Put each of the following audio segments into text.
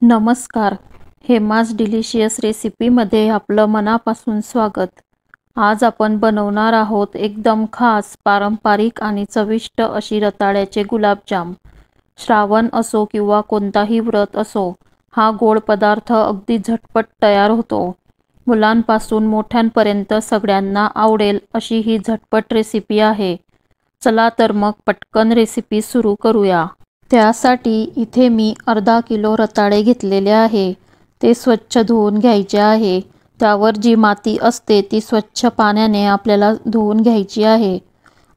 नमस्कार. हेमाज डिलिशियस रेसिपीमध्ये आपलं मनापासून स्वागत. आज आपण बनवणार आहोत एकदम खास, पारंपरिक आणि चविष्ट अशी रताळ्याचे गुलाबजाम. श्रावण असो किंवा कोणताही व्रत असो, हा गोड पदार्थ अगदी झटपट तयार होतो. मुलांपासून मोठ्यांपर्यंत सगळ्यांना आवडेल अशी ही झटपट रेसिपी आहे. चला तर मग पटकन रेसिपी सुरू करूया. त्यासाठी इथे मी अर्धा किलो रताळे घेतलेले आहे. ते स्वच्छ धुवून घ्यायचे आहे. त्यावर जी माती असते ती स्वच्छ पाण्याने आपल्याला धुवून घ्यायची आहे.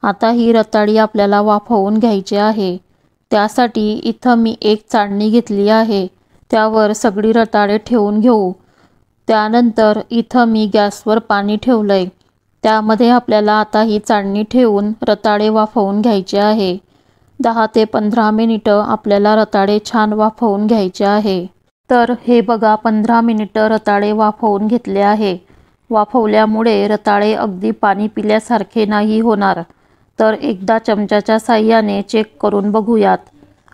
आता ही रताळी आपल्याला वाफवून घ्यायची आहे. त्यासाठी इथं मी एक चाळणी घेतली आहे. त्यावर सगळी रताळे ठेवून घेऊ. त्यानंतर इथं मी गॅसवर पाणी ठेवलंय. त्यामध्ये आपल्याला आता ही चाळणी ठेवून रताळे वाफवून घ्यायचे आहे. 10 ते 15 मिनिटं आपल्याला रताळे छान वाफवून घ्यायचे आहे. तर हे बघा, 15 मिनिटं रताळे वाफवून घेतले आहे. वाफवल्यामुळे रताळे अगदी पाणी पिल्यासारखे नाही होणार. तर एकदा चमच्याच्या साहाय्याने चेक करून बघूयात.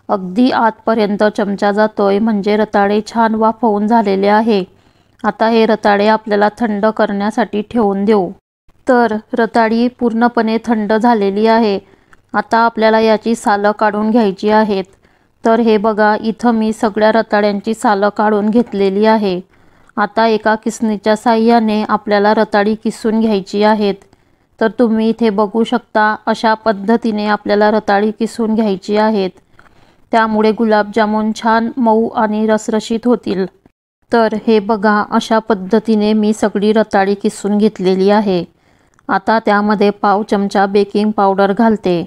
अगदी आतपर्यंत चमचा जातोय म्हणजे रताळे छान वाफवून झालेले आहे. आता हे रताळे आपल्याला थंड करण्यासाठी ठेवून देऊ. तर रताळी पूर्णपणे थंड झालेली आहे. आता आपल्याला याची सालं काढून घ्यायची आहेत. तर हे बघा, इथं मी सगळ्या रताळ्यांची सालं काढून घेतलेली आहे. आता एका किसणीच्या साहाय्याने आपल्याला रताळी किसून घ्यायची आहेत. तर तुम्ही इथे बघू शकता, अशा पद्धतीने आपल्याला रताळी किसून घ्यायची आहेत. त्यामुळे गुलाबजामुन छान मऊ आणि रसरशीत होतील. तर हे बघा, अशा पद्धतीने मी सगळी रताळी किसून घेतलेली आहे. आता त्यामध्ये पाव चमचा बेकिंग पावडर घालते.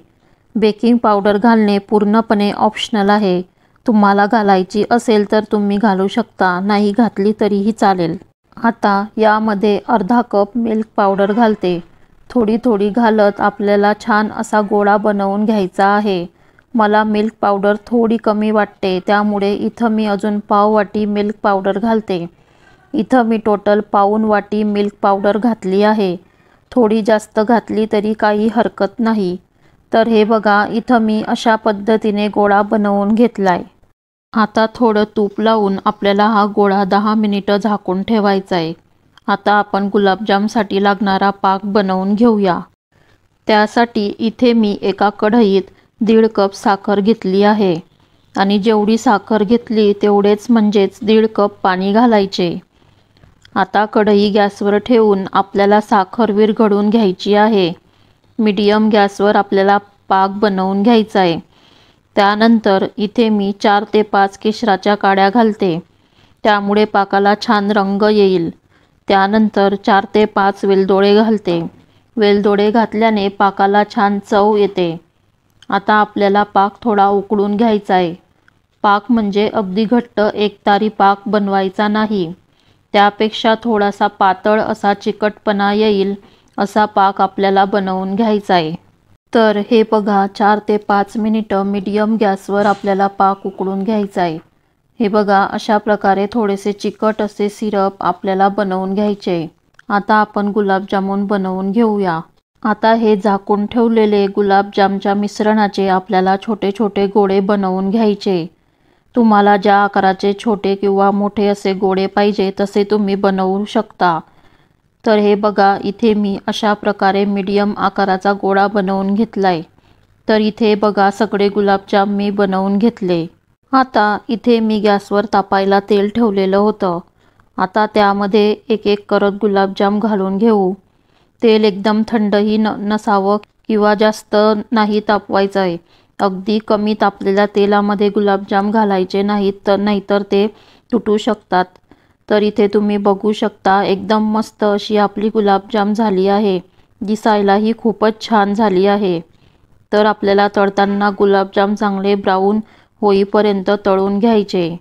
बेकिंग पावडर घालणे पूर्णपणे ऑप्शनल आहे. तुम्हाला घालायची असेल तर तुम्ही घालू शकता, नाही घातली तरीही चालेल. आता यामध्ये अर्धा कप मिल्क पावडर घालते. थोडी थोडी घालत आपल्याला छान असा गोळा बनवून घ्यायचा आहे. मला मिल्क पावडर थोडी कमी वाटते, त्यामुळे इथं मी अजून पाव वाटी मिल्क पावडर घालते. इथं मी टोटल पाऊण वाटी मिल्क पावडर घातली आहे. थोडी जास्त घातली तरी काही हरकत नाही. तर हे बघा, इथं मी अशा पद्धतीने गोळा बनवून घेतलाय. आता थोडं तूप लावून आपल्याला हा गोळा 10 मिनिटं झाकून ठेवायचा आहे. आता आपण गुलाबजामसाठी लागणारा पाक बनवून घेऊया. त्यासाठी इथे मी एका कढईत 1.5 कप साखर घेतली आहे. आणि जेवढी साखर घेतली तेवढेच म्हणजेच 1.5 कप पाणी घालायचे. आता कढई गॅसवर ठेवून आपल्याला साखर विरघळून घ्यायची आहे. मीडियम गॅसवर आपल्याला पाक बनवून घ्यायचा आहे. त्यानंतर इथे मी 4 ते 5 केशराच्या काड्या घालते. त्यामुळे पाकाला छान रंग येईल. त्यानंतर 4 ते 5 वेलदोडे घालते. वेलदोडे घातल्याने पाकाला छान चव येते. आता आपल्याला पाक थोडा उकळून घ्यायचा आहे. पाक म्हणजे अगदी घट्ट एकतारी पाक बनवायचा नाही. त्यापेक्षा थोडासा पातळ असा चिकटपणा येईल असा पाक आपल्याला बनवून घ्यायचा आहे. तर हे बघा, 4 ते 5 मिनिटं मीडियम गॅसवर आपल्याला पाक उकळून घ्यायचा आहे. हे बघा, अशा प्रकारे थोडेसे चिकट असे सिरप आपल्याला बनवून घ्यायचे. आता आपण गुलाबजामुन बनवून घेऊया. आता हे झाकून ठेवलेले गुलाबजामच्या मिश्रणाचे आपल्याला छोटे छोटे गोळे बनवून घ्यायचे. तुम्हाला ज्या आकाराचे छोटे किंवा मोठे असे गोळे पाहिजे तसे तुम्ही बनवू शकता. तर हे बघा, इथे मी अशा प्रकारे मीडियम आकाराचा गोळा बनवून घेतलाय. तर इथे बघा, सगळे गुलाबजाम मी बनवून घेतले. आता इथे मी गॅसवर तापायला तेल ठेवलेलं होतं. आता त्यामध्ये एक एक करत गुलाबजाम घालून घेऊ. तेल एकदम थंडही नसावं किंवा जास्त नाही तापवायचं आहे. अगदी कमी तापलेल्या तेलामध्ये गुलाबजाम घालायचे नाहीतर ते तुटू शकतात. तर इथे तुम्ही बघू शकता, एकदम मस्त अशी आपली गुलाबजाम झाली आहे. दिसायलाही खूपच छान झाली आहे. तर आपल्याला तळताना गुलाबजाम चांगले ब्राऊन होईपर्यंत तळून घ्यायचे.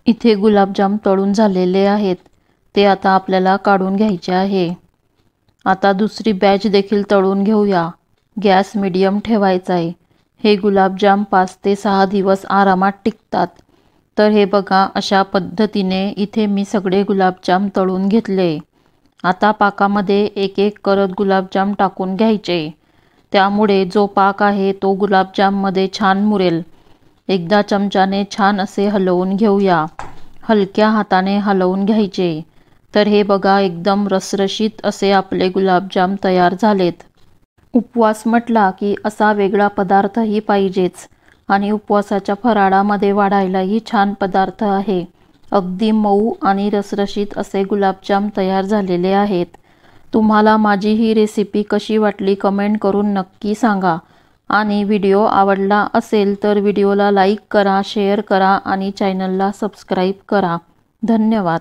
इथे गुलाबजाम तळून झालेले आहेत. ते आता आपल्याला काढून घ्यायचे आहे. आता दुसरी बॅच देखील तळून घेऊया. गॅस मीडियम ठेवायचा आहे. हे गुलाबजाम 5 ते 6 दिवस आरामात टिकतात. तर हे बघा, अशा पद्धतीने इथे मी सगळे गुलाबजाम तळून घेतले. आता पाकामध्ये एक एक करत गुलाबजाम टाकून घ्यायचे. त्यामुळे जो पाक आहे तो गुलाबजाममध्ये छान मुरेल. एकदा चमच्याने छान असे हलवून घेऊया. हलक्या हाताने हलवून घ्यायचे. तर हे बघा एकदम रसरशीत असे आपले गुलाबजाम तयार झालेत. उपवास म्हटला की असा वेगळा पदार्थही पाहिजेच आणि उपवासाच्या फराळामध्ये वाढायलाही छान पदार्थ आहे. अगदी मऊ आणि रसरशीत असे गुलाबजाम तयार झालेले आहेत. तुम्हाला माझी ही रेसिपी कशी वाटली कमेंट करून नक्की सांगा. आणि व्हिडिओ आवडला असेल तर व्हिडिओला लाईक करा, शेअर करा आणि चॅनलला सबस्क्राईब करा. धन्यवाद.